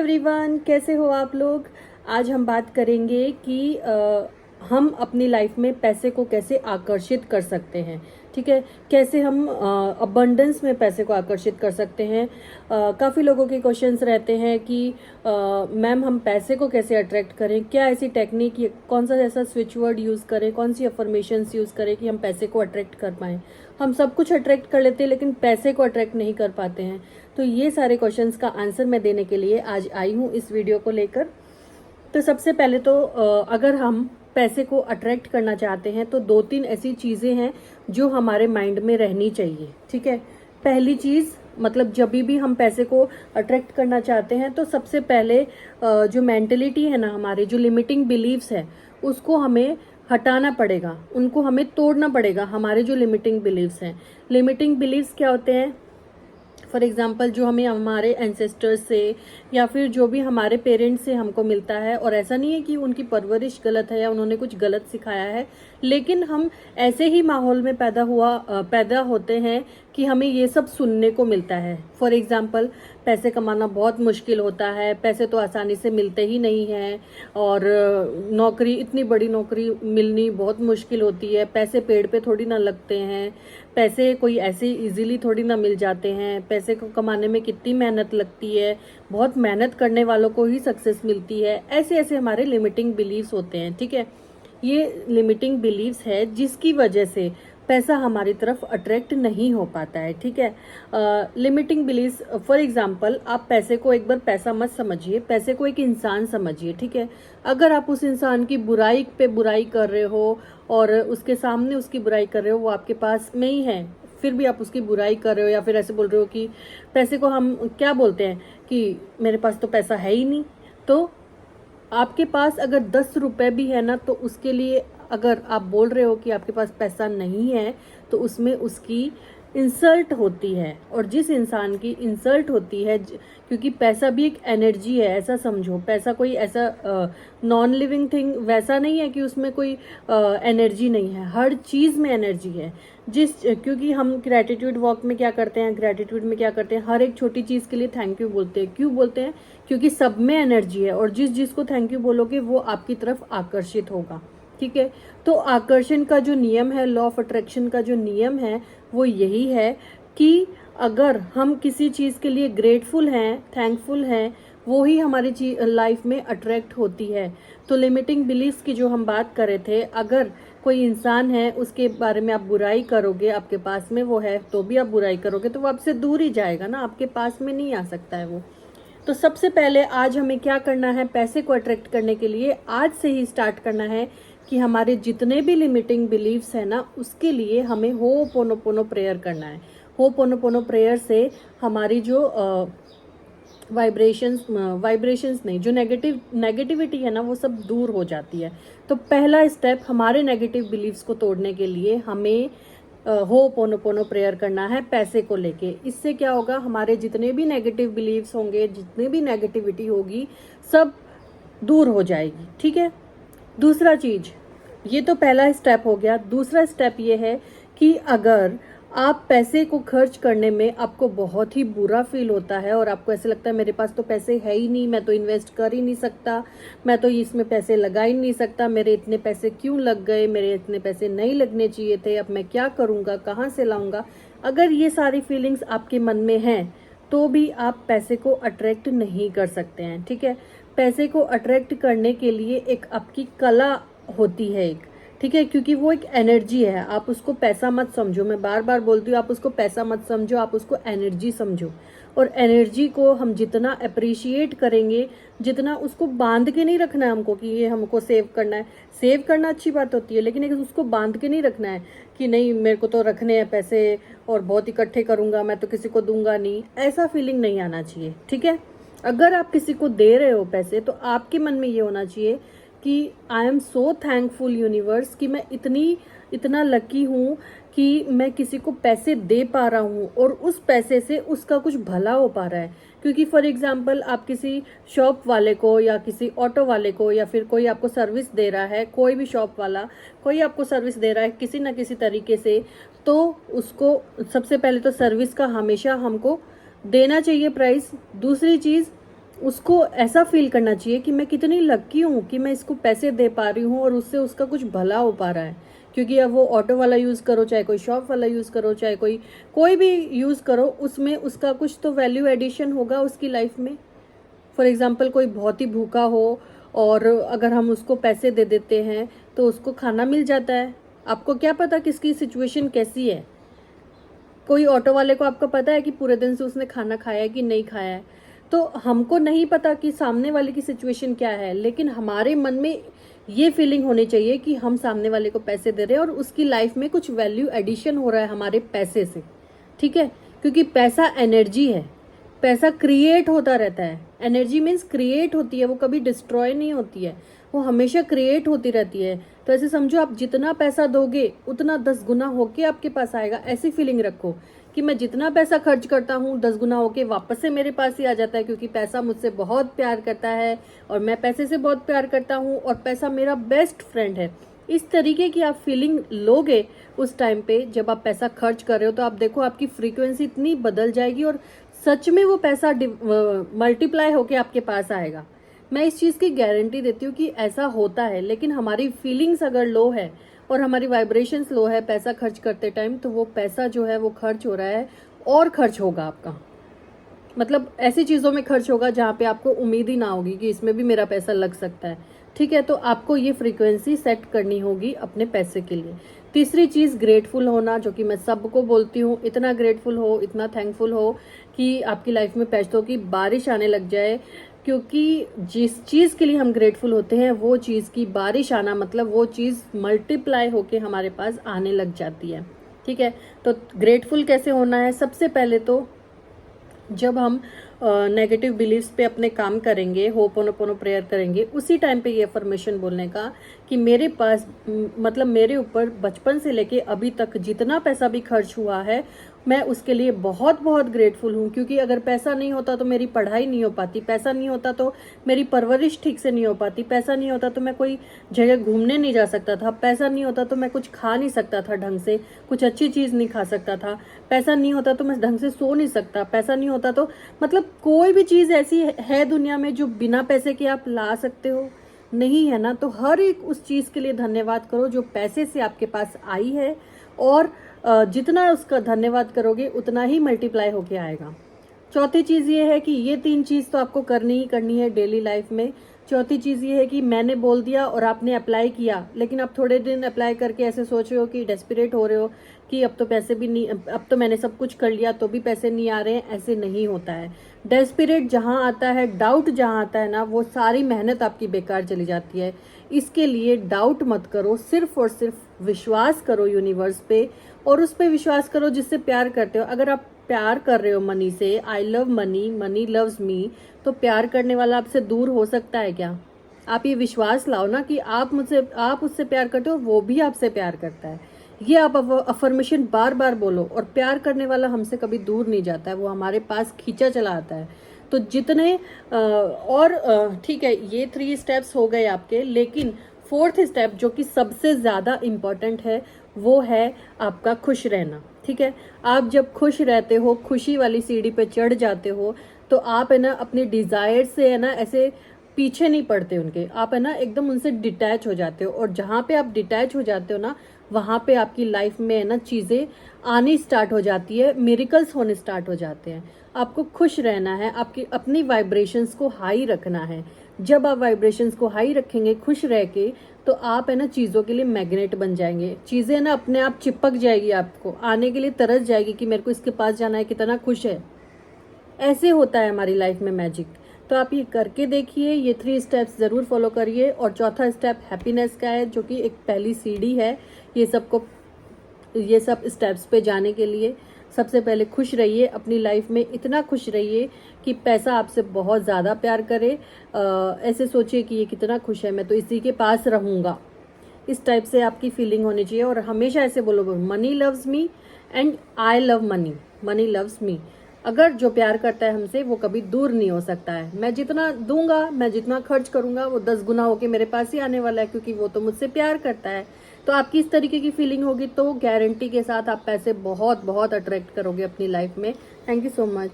Everyone, कैसे हो आप लोग। आज हम बात करेंगे कि हम अपनी लाइफ में पैसे को कैसे आकर्षित कर सकते हैं। ठीक है, कैसे हम अबंडेंस में पैसे को आकर्षित कर सकते हैं। काफ़ी लोगों के क्वेश्चंस रहते हैं कि मैम हम पैसे को कैसे अट्रैक्ट करें, क्या ऐसी टेक्निक, कौन सा ऐसा स्विच वर्ड यूज़ करें, कौन सी अफर्मेशंस यूज़ करें कि हम पैसे को अट्रैक्ट कर पाएँ। हम सब कुछ अट्रैक्ट कर लेते हैं लेकिन पैसे को अट्रैक्ट नहीं कर पाते हैं। तो ये सारे क्वेश्चंस का आंसर मैं देने के लिए आज आई हूँ इस वीडियो को लेकर। तो सबसे पहले तो अगर हम पैसे को अट्रैक्ट करना चाहते हैं तो 2-3 ऐसी चीज़ें हैं जो हमारे माइंड में रहनी चाहिए। ठीक है, पहली चीज़ मतलब जब भी हम पैसे को अट्रैक्ट करना चाहते हैं तो सबसे पहले जो मेंटलिटी है ना, हमारे जो लिमिटिंग बिलीव्स है उसको हमें हटाना पड़ेगा, उनको हमें तोड़ना पड़ेगा। हमारे जो लिमिटिंग बिलीव्स हैं, लिमिटिंग बिलीव्स क्या होते हैं? फॉर एग्जाम्पल जो हमें हमारे एंसेस्टर्स से या फिर जो भी हमारे पेरेंट्स से हमको मिलता है, और ऐसा नहीं है कि उनकी परवरिश गलत है या उन्होंने कुछ गलत सिखाया है, लेकिन हम ऐसे ही माहौल में पैदा होते हैं कि हमें ये सब सुनने को मिलता है। फॉर एग्जाम्पल पैसे कमाना बहुत मुश्किल होता है, पैसे तो आसानी से मिलते ही नहीं हैं, और नौकरी, इतनी बड़ी नौकरी मिलनी बहुत मुश्किल होती है, पैसे पेड़ पे थोड़ी ना लगते हैं, पैसे कोई ऐसे इजीली थोड़ी ना मिल जाते हैं, पैसे को कमाने में कितनी मेहनत लगती है, बहुत मेहनत करने वालों को ही सक्सेस मिलती है। ऐसे ऐसे हमारे लिमिटिंग बिलीव्स होते हैं। ठीक है, ये लिमिटिंग बिलीव्स है जिसकी वजह से पैसा हमारी तरफ अट्रैक्ट नहीं हो पाता है। ठीक है, लिमिटिंग बिलीव्स, फॉर एग्जांपल आप पैसे को एक बार पैसा मत समझिए, पैसे को एक इंसान समझिए। ठीक है, अगर आप उस इंसान की बुराई पे बुराई कर रहे हो और उसके सामने उसकी बुराई कर रहे हो, वो आपके पास में ही है, फिर भी आप उसकी बुराई कर रहे हो, या फिर ऐसे बोल रहे हो कि पैसे को हम क्या बोलते हैं कि मेरे पास तो पैसा है ही नहीं। तो आपके पास अगर 10 रुपए भी है ना, तो उसके लिए अगर आप बोल रहे हो कि आपके पास पैसा नहीं है तो उसमें उसकी इंसल्ट होती है। और जिस इंसान की इंसल्ट होती है, क्योंकि पैसा भी एक एनर्जी है, ऐसा समझो। पैसा कोई ऐसा नॉन लिविंग थिंग वैसा नहीं है कि उसमें कोई एनर्जी नहीं है, हर चीज़ में एनर्जी है। क्योंकि हम ग्रेटिट्यूड वॉक में क्या करते हैं, ग्रेटिट्यूड में क्या करते हैं, हर एक छोटी चीज़ के लिए थैंक यू बोलते हैं। क्यों बोलते हैं? क्योंकि सब में एनर्जी है, और जिस जिसको थैंक यू बोलोगे वो आपकी तरफ आकर्षित होगा। ठीक है, तो आकर्षण का जो नियम है, लॉ ऑफ अट्रैक्शन का जो नियम है, वो यही है कि अगर हम किसी चीज़ के लिए ग्रेटफुल हैं, थैंकफुल हैं, वो ही हमारी लाइफ में अट्रैक्ट होती है। तो लिमिटिंग बिलीफ्स की जो हम बात कर रहे थे, अगर कोई इंसान है उसके बारे में आप बुराई करोगे, आपके पास में वो है तो भी आप बुराई करोगे, तो वो आपसे दूर ही जाएगा ना, आपके पास में नहीं आ सकता है वो। तो सबसे पहले आज हमें क्या करना है, पैसे को अट्रैक्ट करने के लिए आज से ही स्टार्ट करना है कि हमारे जितने भी लिमिटिंग बिलीव्स है ना, उसके लिए हमें होपोनोपोनो प्रेयर करना है। होपोनोपोनो प्रेयर से हमारी जो वाइब्रेशंस नहीं, जो नेगेटिविटी है ना, वो सब दूर हो जाती है। तो पहला स्टेप हमारे नेगेटिव बिलीव्स को तोड़ने के लिए हमें होपोनोपोनो प्रेयर करना है पैसे को लेके। इससे क्या होगा, हमारे जितने भी नेगेटिव बिलीव्स होंगे, जितने भी नेगेटिविटी होगी, सब दूर हो जाएगी। ठीक है, दूसरा चीज, ये तो पहला स्टेप हो गया। दूसरा स्टेप ये है कि अगर आप पैसे को खर्च करने में आपको बहुत ही बुरा फील होता है और आपको ऐसे लगता है मेरे पास तो पैसे है ही नहीं, मैं तो इन्वेस्ट कर ही नहीं सकता, मैं तो इसमें पैसे लगा ही नहीं सकता, मेरे इतने पैसे क्यों लग गए, मेरे इतने पैसे नहीं लगने चाहिए थे, अब मैं क्या करूँगा, कहाँ से लाऊंगा। अगर ये सारी फीलिंग्स आपके मन में हैं तो भी आप पैसे को अट्रैक्ट नहीं कर सकते हैं। ठीक है, पैसे को अट्रैक्ट करने के लिए एक आपकी कला होती है एक। ठीक है, क्योंकि वो एक एनर्जी है, आप उसको पैसा मत समझो, मैं बार बार बोलती हूँ, आप उसको पैसा मत समझो, आप उसको एनर्जी समझो। और एनर्जी को हम जितना अप्रिशिएट करेंगे, जितना उसको बांध के नहीं रखना है हमको कि ये हमको सेव करना है। सेव करना अच्छी बात होती है, लेकिन उसको बांध के नहीं रखना है कि नहीं मेरे को तो रखने हैं पैसे और बहुत इकट्ठे करूंगा, मैं तो किसी को दूंगा नहीं, ऐसा फीलिंग नहीं आना चाहिए। ठीक है, अगर आप किसी को दे रहे हो पैसे तो आपके मन में ये होना चाहिए कि I am so thankful universe कि मैं इतना लकी हूँ कि मैं किसी को पैसे दे पा रहा हूँ और उस पैसे से उसका कुछ भला हो पा रहा है। क्योंकि फॉर एग्जांपल आप किसी शॉप वाले को या किसी ऑटो वाले को या फिर कोई आपको सर्विस दे रहा है, कोई भी शॉप वाला कोई आपको सर्विस दे रहा है किसी ना किसी तरीके से, तो उसको सबसे पहले तो सर्विस का हमेशा हमको देना चाहिए प्राइस। दूसरी चीज़, उसको ऐसा फील करना चाहिए कि मैं कितनी लकी हूँ कि मैं इसको पैसे दे पा रही हूँ और उससे उसका कुछ भला हो पा रहा है। क्योंकि अब वो ऑटो वाला यूज़ करो, चाहे कोई शॉप वाला यूज़ करो, चाहे कोई भी यूज़ करो, उसमें उसका कुछ तो वैल्यू एडिशन होगा उसकी लाइफ में। फॉर एग्जाम्पल कोई बहुत ही भूखा हो और अगर हम उसको पैसे दे देते हैं तो उसको खाना मिल जाता है। आपको क्या पता किसकी सिचुएशन कैसी है। कोई ऑटो वाले को आपको पता है कि पूरे दिन से उसने खाना खाया है कि नहीं खाया है। तो हमको नहीं पता कि सामने वाले की सिचुएशन क्या है, लेकिन हमारे मन में ये फीलिंग होनी चाहिए कि हम सामने वाले को पैसे दे रहे हैं और उसकी लाइफ में कुछ वैल्यू एडिशन हो रहा है हमारे पैसे से। ठीक है, क्योंकि पैसा एनर्जी है, पैसा क्रिएट होता रहता है। एनर्जी मीन्स क्रिएट होती है, वो कभी डिस्ट्रॉय नहीं होती है, वो हमेशा क्रिएट होती रहती है। तो ऐसे समझो, आप जितना पैसा दोगे उतना 10 गुना होके आपके पास आएगा। ऐसी फीलिंग रखो कि मैं जितना पैसा खर्च करता हूँ 10 गुना होके वापस से मेरे पास ही आ जाता है, क्योंकि पैसा मुझसे बहुत प्यार करता है और मैं पैसे से बहुत प्यार करता हूँ और पैसा मेरा बेस्ट फ्रेंड है। इस तरीके की आप फीलिंग लोगे उस टाइम पे जब आप पैसा खर्च कर रहे हो, तो आप देखो आपकी फ्रीक्वेंसी इतनी बदल जाएगी और सच में वो पैसा मल्टीप्लाई होके आपके पास आएगा। मैं इस चीज़ की गारंटी देती हूँ कि ऐसा होता है। लेकिन हमारी फीलिंग्स अगर लो है और हमारी वाइब्रेशंस लो है पैसा खर्च करते टाइम, तो वो पैसा जो है वो खर्च हो रहा है और खर्च होगा आपका। मतलब ऐसी चीज़ों में खर्च होगा जहाँ पे आपको उम्मीद ही ना होगी कि इसमें भी मेरा पैसा लग सकता है। ठीक है, तो आपको ये फ्रीक्वेंसी सेट करनी होगी अपने पैसे के लिए। तीसरी चीज़ ग्रेटफुल होना, जो कि मैं सबको बोलती हूँ, इतना ग्रेटफुल हो, इतना थैंकफुल हो कि आपकी लाइफ में पैसों की बारिश आने लग जाए। क्योंकि जिस चीज़ के लिए हम ग्रेटफुल होते हैं वो चीज़ की बारिश आना मतलब वो चीज़ मल्टीप्लाई होके हमारे पास आने लग जाती है। ठीक है, तो ग्रेटफुल कैसे होना है? सबसे पहले तो जब हम नेगेटिव बिलीव्स पे अपने काम करेंगे, होपोनोपोनो प्रेयर करेंगे, उसी टाइम पे ये अफर्मेशन बोलने का कि मेरे पास मतलब मेरे ऊपर बचपन से लेके अभी तक जितना पैसा भी खर्च हुआ है मैं उसके लिए बहुत बहुत ग्रेटफुल हूँ। क्योंकि अगर पैसा नहीं होता तो मेरी पढ़ाई नहीं हो पाती, पैसा नहीं होता तो मेरी परवरिश ठीक से नहीं हो पाती, पैसा नहीं होता तो मैं कोई जगह घूमने नहीं जा सकता था, पैसा नहीं होता तो मैं कुछ खा नहीं सकता था ढंग से, कुछ अच्छी चीज़ नहीं खा सकता था, पैसा नहीं होता तो मैं ढंग से सो नहीं सकता, पैसा नहीं होता तो मतलब कोई भी चीज़ ऐसी है दुनिया में जो बिना पैसे के आप ला सकते हो? नहीं है ना। तो हर एक उस चीज़ के लिए धन्यवाद करो जो पैसे से आपके पास आई है, और जितना उसका धन्यवाद करोगे उतना ही मल्टीप्लाई होके आएगा। चौथी चीज़ ये है कि ये 3 चीज़ तो आपको करनी ही करनी है डेली लाइफ में। चौथी चीज़ ये है कि मैंने बोल दिया और आपने अप्लाई किया, लेकिन आप थोड़े दिन अप्लाई करके ऐसे सोच रहे हो कि डेस्परेट हो रहे हो कि अब तो पैसे भी नहीं, अब तो मैंने सब कुछ कर लिया तो भी पैसे नहीं आ रहे हैं। ऐसे नहीं होता है। डेस्परेट जहाँ आता है, डाउट जहाँ आता है ना, वो सारी मेहनत आपकी बेकार चली जाती है। इसके लिए डाउट मत करो, सिर्फ और सिर्फ विश्वास करो यूनिवर्स पे, और उस पर विश्वास करो जिससे प्यार करते हो। अगर आप प्यार कर रहे हो मनी से, I love money, money loves me, तो प्यार करने वाला आपसे दूर हो सकता है क्या? आप ये विश्वास लाओ ना कि आप उससे प्यार करते हो, वो भी आपसे प्यार करता है। ये आप अफर्मेशन बार बार बोलो, और प्यार करने वाला हमसे कभी दूर नहीं जाता है, वो हमारे पास खींचा चला आता है। तो जितने ठीक है, ये 3 स्टेप्स हो गए आपके, लेकिन 4th स्टेप जो कि सबसे ज़्यादा इम्पॉर्टेंट है वो है आपका खुश रहना। ठीक है, आप जब खुश रहते हो, खुशी वाली सीढ़ी पे चढ़ जाते हो, तो आप है ना अपने डिज़ायर से है ना ऐसे पीछे नहीं पड़ते उनके, आप है ना एकदम उनसे डिटैच हो जाते हो। और जहाँ पे आप डिटैच हो जाते हो ना, वहाँ पे आपकी लाइफ में है ना चीज़ें आनी स्टार्ट हो जाती है, मिरेकल्स होने स्टार्ट हो जाते हैं। आपको खुश रहना है, आपकी अपनी वाइब्रेशंस को हाई रखना है। जब आप वाइब्रेशंस को हाई रखेंगे खुश रह के, तो आप है ना चीज़ों के लिए मैग्नेट बन जाएंगे। चीज़ें ना अपने आप चिपक जाएगी, आपको आने के लिए तरस जाएगी कि मेरे को इसके पास जाना है, कितना खुश है। ऐसे होता है हमारी लाइफ में मैजिक। तो आप ये करके देखिए, ये 3 स्टेप्स ज़रूर फॉलो करिए। और चौथा स्टेप हैप्पीनेस का है, जो कि एक पहली सीढ़ी है ये सब स्टेप्स पे जाने के लिए। सबसे पहले खुश रहिए अपनी लाइफ में, इतना खुश रहिए कि पैसा आपसे बहुत ज़्यादा प्यार करे। ऐसे सोचिए कि ये कितना खुश है, मैं तो इसी के पास रहूँगा। इस टाइप से आपकी फीलिंग होनी चाहिए। और हमेशा ऐसे बोलो, money loves me and I love money, money loves me. अगर जो प्यार करता है हमसे वो कभी दूर नहीं हो सकता है। मैं जितना दूंगा, मैं जितना खर्च करूंगा, वो 10 गुना होके मेरे पास ही आने वाला है, क्योंकि वो तो मुझसे प्यार करता है। तो आपकी इस तरीके की फीलिंग होगी तो गारंटी के साथ आप पैसे बहुत बहुत अट्रैक्ट करोगे अपनी लाइफ में। Thank you so much.